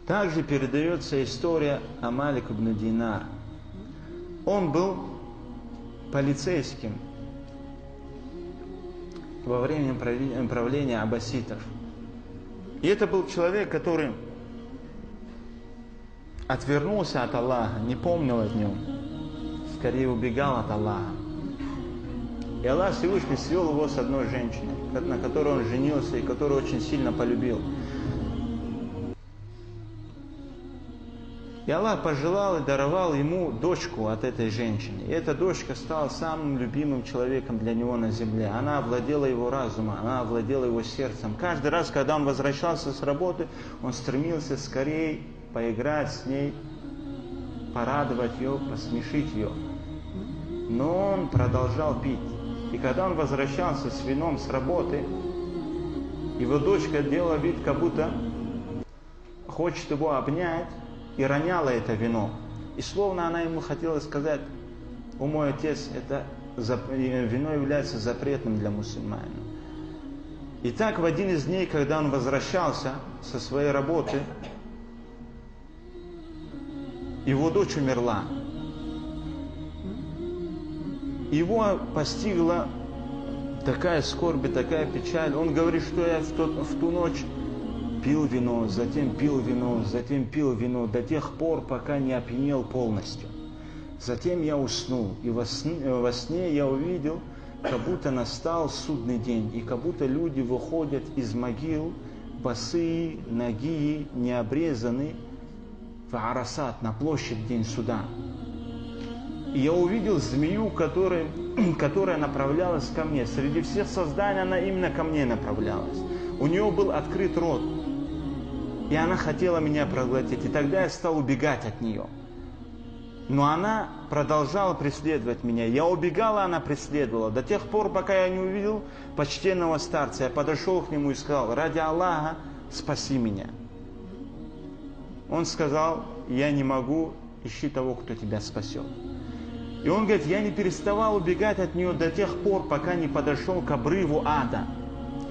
Также передается история о Малик ибн Динар. Он был полицейским во время правления аббаситов. И это был человек, который отвернулся от Аллаха, не помнил о нем, скорее убегал от Аллаха. И Аллах Всевышний свел его с одной женщиной, на которой он женился и которую очень сильно полюбил. И Аллах пожелал и даровал ему дочку от этой женщины. И эта дочка стала самым любимым человеком для него на земле. Она овладела его разумом, она овладела его сердцем. Каждый раз, когда он возвращался с работы, он стремился скорее поиграть с ней, порадовать ее, посмешить ее. Но он продолжал пить. И когда он возвращался с вином с работы, его дочка делала вид, как будто хочет его обнять, и роняла это вино. И словно она ему хотела сказать: «О мой отец, это вино является запретным для мусульманина». И так в один из дней, когда он возвращался со своей работы, его дочь умерла. Его постигла такая скорбь, такая печаль. Он говорит, что я в ту ночь пил вино, затем пил вино, затем пил вино, до тех пор, пока не опьянел полностью. Затем я уснул, и во сне я увидел, как будто настал судный день, и как будто люди выходят из могил, босые, ноги, необрезанные, в Арасат, на площадь в день суда. И я увидел змею, которая направлялась ко мне. Среди всех созданий она именно ко мне направлялась. У нее был открыт рот. И она хотела меня проглотить. И тогда я стал убегать от нее. Но она продолжала преследовать меня. Я убегал, а она преследовала. До тех пор, пока я не увидел почтенного старца. Я подошел к нему и сказал: «Ради Аллаха, спаси меня». Он сказал: «Я не могу, ищи того, кто тебя спасет». И он говорит: я не переставал убегать от нее до тех пор, пока не подошел к обрыву ада.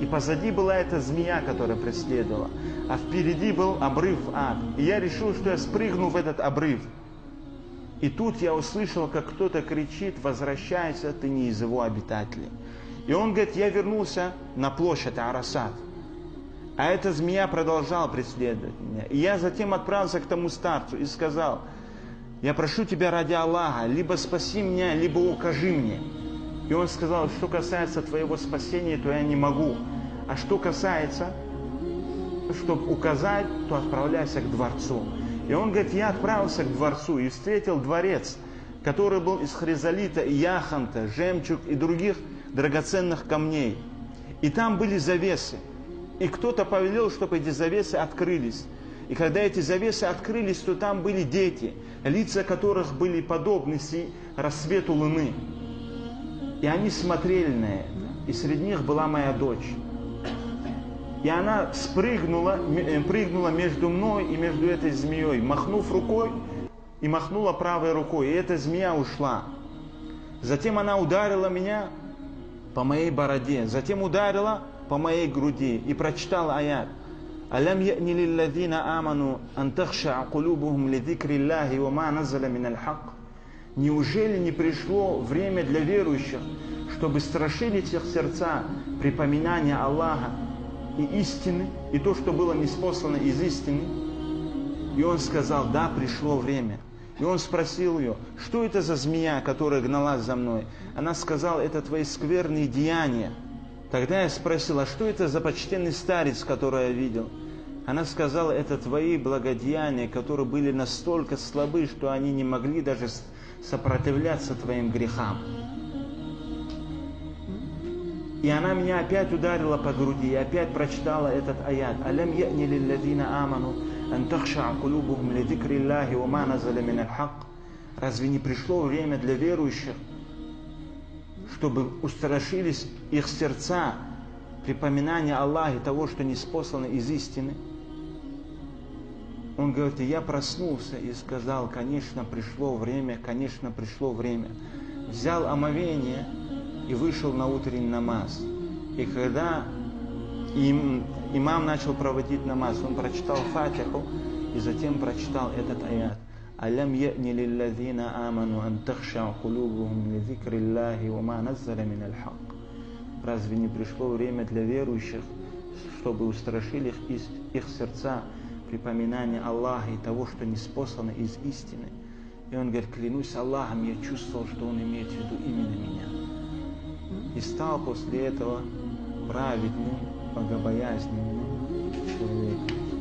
И позади была эта змея, которая преследовала, а впереди был обрыв ад. И я решил, что я спрыгну в этот обрыв. И тут я услышал, как кто-то кричит: «Возвращайся, ты не из его обитателей». И он говорит: я вернулся на площадь Арасат. А эта змея продолжала преследовать меня. И я затем отправился к тому старцу и сказал: «Я прошу тебя ради Аллаха, либо спаси меня, либо укажи мне». И он сказал: «Что касается твоего спасения, то я не могу. А что касается, чтобы указать, то отправляйся к дворцу». И он говорит: я отправился к дворцу и встретил дворец, который был из хризолита и яхонта, жемчуг и других драгоценных камней. И там были завесы. И кто-то повелел, чтобы эти завесы открылись. И когда эти завесы открылись, то там были дети, лица которых были подобны рассвету луны. И они смотрели на это. И среди них была моя дочь. И она прыгнула между мной и между этой змеей, махнув рукой, и махнула правой рукой. И эта змея ушла. Затем она ударила меня по моей бороде. Затем ударила по моей груди. И прочитала аят: «Алям я'ни лилладзина аману ан тахша'a кулубухум ли зикриллахи ва ма назаля миналь хак». Неужели не пришло время для верующих, чтобы страшились их сердца припоминания Аллаха и истины, и то, что было ниспослано из истины? И он сказал: да, пришло время. И он спросил ее: что это за змея, которая гналась за мной? Она сказала: это твои скверные деяния. Тогда я спросил: а что это за почтенный старец, которого я видел? Она сказала: это твои благодеяния, которые были настолько слабы, что они не могли даже сопротивляться твоим грехам. И она меня опять ударила по груди, и опять прочитала этот аят: «Алям я'ни лилладзина аману ан тахша'a кулубухум ли зикриллахи ва ма назаля миналь хак». Разве не пришло время для верующих, чтобы устрашились их сердца припоминания Аллаха и того, что ниспослано из истины? Он говорит: и я проснулся и сказал: конечно, пришло время, конечно, пришло время. Взял омовение и вышел на утренний намаз. И когда имам начал проводить намаз. Он прочитал Фатиху и затем прочитал этот аят. «Алям я'ни лилладзина аману ан тахша'у кулубухум ли зикриллахи ва ма наззаля миналь хак». Разве не пришло время для верующих, чтобы устрашили их сердца припоминание Аллаха и того, что ниспослано из истины? И он говорит: клянусь Аллахом, я чувствовал, что он имеет в виду именно меня. И стал после этого праведным, богобоязненным человеком.